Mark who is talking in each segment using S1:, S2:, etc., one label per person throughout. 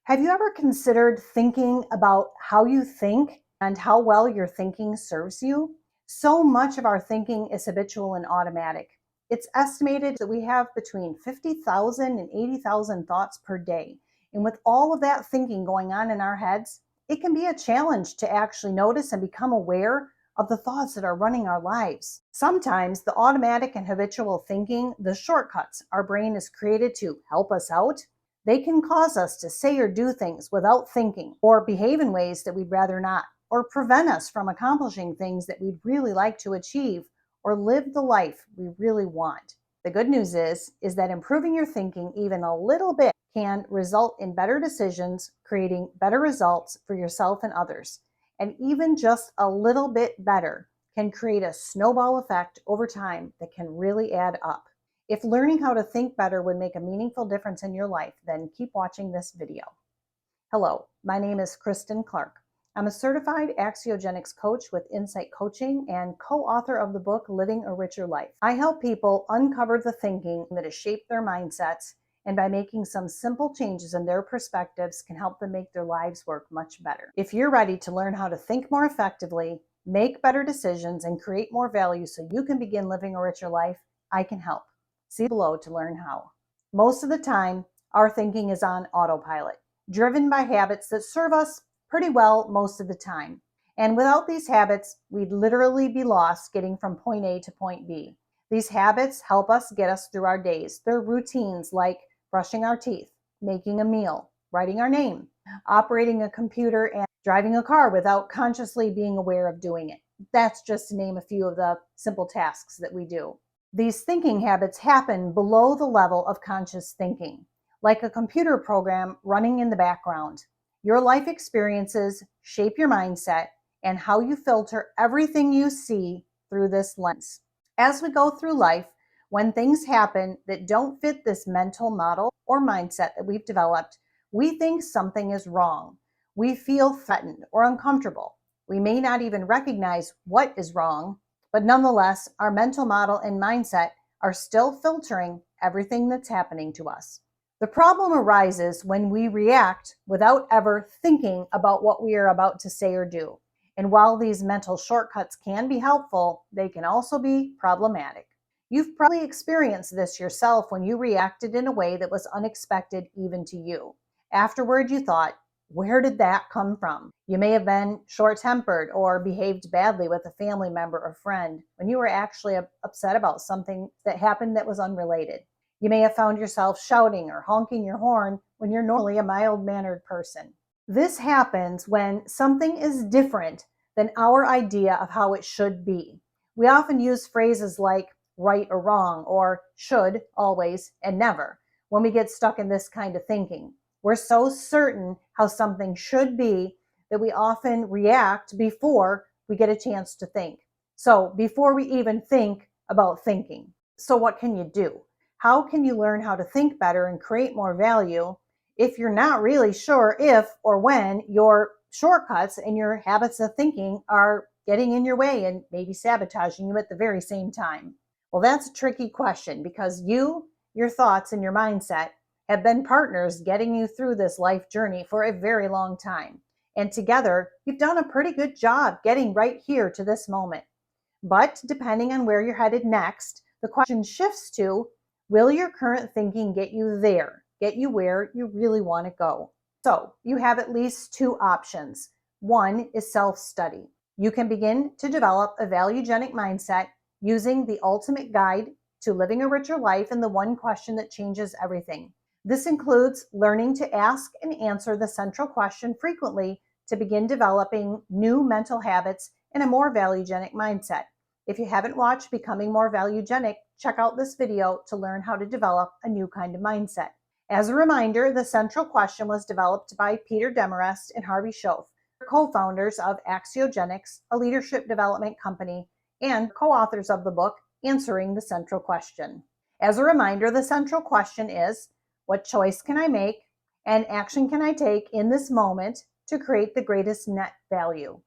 S1: Have you ever considered thinking about how you think and how well your thinking serves you? So much of our thinking is habitual and automatic. It's estimated that we have between 50,000 and 80,000 thoughts per day. And with all of that thinking going on in our heads, it can be a challenge to actually notice and become aware of the thoughts that are running our lives. Sometimes the automatic and habitual thinking, the shortcuts our brain has created to help us out, they can cause us to say or do things without thinking, or behave in ways that we'd rather not, or prevent us from accomplishing things that we'd really like to achieve, or live the life we really want. The good news is that improving your thinking even a little bit can result in better decisions, creating better results for yourself and others. And even just a little bit better can create a snowball effect over time that can really add up. If learning how to think better would make a meaningful difference in your life, then keep watching this video. Hello, my name is Kristen Clark. I'm a certified axiogenics coach with Insight Coaching and co-author of the book Living a Richer Life. I help people uncover the thinking that has shaped their mindsets, and by making some simple changes in their perspectives can help them make their lives work much better. If you're ready to learn how to think more effectively, make better decisions, and create more value so you can begin living a richer life, I can help. See below to learn how. Most of the time, our thinking is on autopilot, driven by habits that serve us pretty well most of the time. And without these habits, we'd literally be lost getting from point A to point B. These habits help us get us through our days. They're routines like brushing our teeth, making a meal, writing our name, operating a computer, and driving a car without consciously being aware of doing it. That's just to name a few of the simple tasks that we do. These thinking habits happen below the level of conscious thinking, like a computer program running in the background. Your life experiences shape your mindset and how you filter everything you see through this lens. As we go through life, when things happen that don't fit this mental model or mindset that we've developed, we think something is wrong. We feel threatened or uncomfortable. We may not even recognize what is wrong, but nonetheless, our mental model and mindset are still filtering everything that's happening to us. The problem arises when we react without ever thinking about what we are about to say or do. And while these mental shortcuts can be helpful, they can also be problematic. You've probably experienced this yourself when you reacted in a way that was unexpected even to you. Afterward, you thought, where did that come from? You may have been short-tempered or behaved badly with a family member or friend when you were actually upset about something that happened that was unrelated. You may have found yourself shouting or honking your horn when you're normally a mild-mannered person. This happens when something is different than our idea of how it should be. We often use phrases like right or wrong, or should, always, and never when we get stuck in this kind of thinking. We're so certain how something should be that we often react before we get a chance to think. So before we even think about thinking. So what can you do? How can you learn how to think better and create more value if you're not really sure if or when your shortcuts and your habits of thinking are getting in your way and maybe sabotaging you at the very same time? Well, that's a tricky question because your thoughts, and your mindset have been partners getting you through this life journey for a very long time. And together, you've done a pretty good job getting right here to this moment. But depending on where you're headed next, the question shifts to, will your current thinking get you there, get you where you really want to go? So you have at least two options. One is self-study. You can begin to develop a valuegenic mindset using the ultimate guide to living a richer life and the one question that changes everything. This includes learning to ask and answer the central question frequently to begin developing new mental habits and a more valuegenic mindset. If you haven't watched Becoming More Valuegenic, check out this video to learn how to develop a new kind of mindset. As a reminder, the central question was developed by Peter Demarest and Harvey Schoaf, co-founders of Axiogenics, a leadership development company, and co-authors of the book Answering the Central Question. As a reminder, the central question is, what choice can I make and action can I take in this moment to create the greatest net value?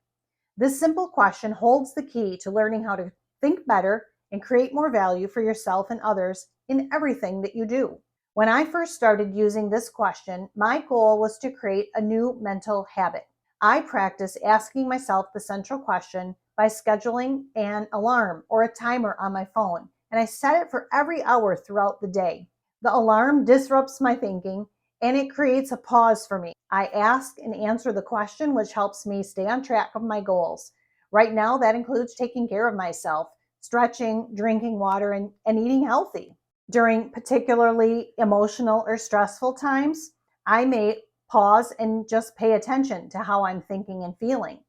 S1: This simple question holds the key to learning how to think better and create more value for yourself and others in everything that you do. When I first started using this question, my goal was to create a new mental habit. I practice asking myself the central question by scheduling an alarm or a timer on my phone, and I set it for every hour throughout the day. The alarm disrupts my thinking and it creates a pause for me. I ask and answer the question, which helps me stay on track of my goals. Right now, that includes taking care of myself, stretching, drinking water, and eating healthy. During particularly emotional or stressful times, I may pause and just pay attention to how I'm thinking and feeling.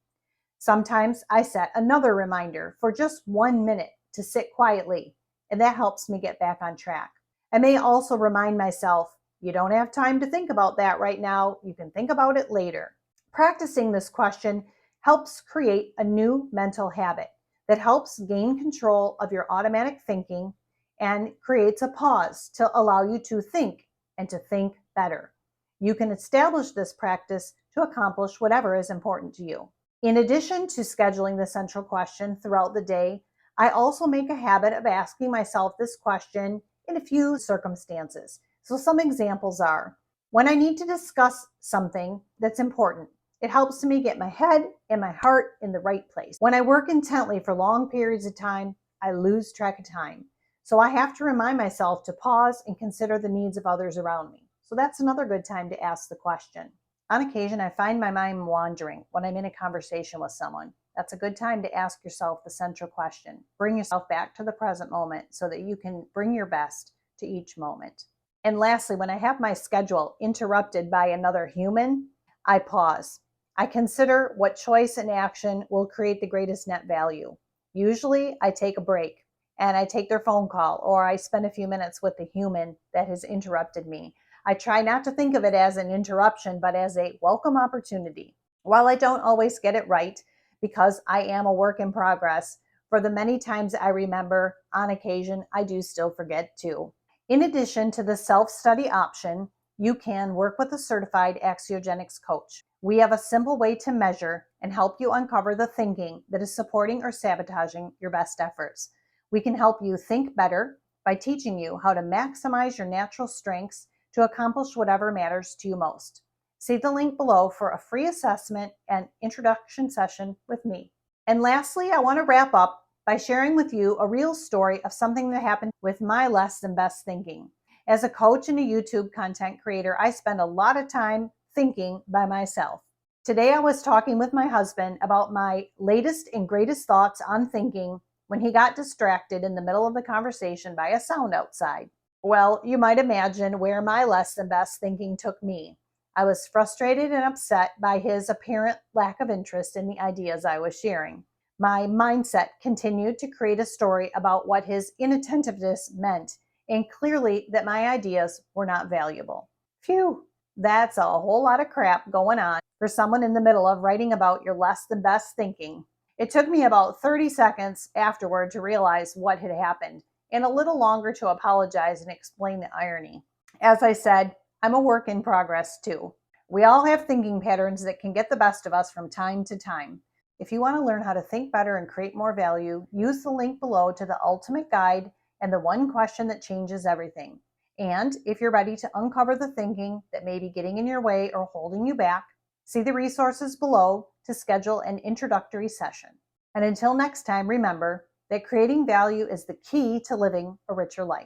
S1: Sometimes I set another reminder for just 1 minute to sit quietly, and that helps me get back on track. I may also remind myself, you don't have time to think about that right now. You can think about it later. Practicing this question helps create a new mental habit that helps gain control of your automatic thinking and creates a pause to allow you to think and to think better. You can establish this practice to accomplish whatever is important to you. In addition to scheduling the central question throughout the day, I also make a habit of asking myself this question in a few circumstances. So, some examples are when I need to discuss something that's important, it helps me get my head and my heart in the right place. When I work intently for long periods of time, I lose track of time. So, I have to remind myself to pause and consider the needs of others around me. So, that's another good time to ask the question. On occasion, I find my mind wandering when I'm in a conversation with someone. That's a good time to ask yourself the central question. Bring yourself back to the present moment so that you can bring your best to each moment. And lastly, when I have my schedule interrupted by another human, I pause. I consider what choice and action will create the greatest net value. Usually, I take a break and I take their phone call or I spend a few minutes with the human that has interrupted me. I try not to think of it as an interruption, but as a welcome opportunity. While I don't always get it right, because I am a work in progress, for the many times I remember, on occasion, I do still forget too. In addition to the self-study option, you can work with a certified axiogenics coach. We have a simple way to measure and help you uncover the thinking that is supporting or sabotaging your best efforts. We can help you think better by teaching you how to maximize your natural strengths to accomplish whatever matters to you most. See the link below for a free assessment and introduction session with me. And lastly, I want to wrap up by sharing with you a real story of something that happened with my less than best thinking. As a coach and a YouTube content creator, I spend a lot of time thinking by myself. Today, I was talking with my husband about my latest and greatest thoughts on thinking when he got distracted in the middle of the conversation by a sound outside. Well, you might imagine where my less than best thinking took me. I was frustrated and upset by his apparent lack of interest in the ideas I was sharing. My mindset continued to create a story about what his inattentiveness meant, and clearly that my ideas were not valuable. Phew, that's a whole lot of crap going on for someone in the middle of writing about your less than best thinking. It took me about 30 seconds afterward to realize what had happened, and a little longer to apologize and explain the irony. As I said, I'm a work in progress too. We all have thinking patterns that can get the best of us from time to time. If you want to learn how to think better and create more value, use the link below to the ultimate guide and the one question that changes everything. And if you're ready to uncover the thinking that may be getting in your way or holding you back, see the resources below to schedule an introductory session. And until next time, remember that creating value is the key to living a richer life.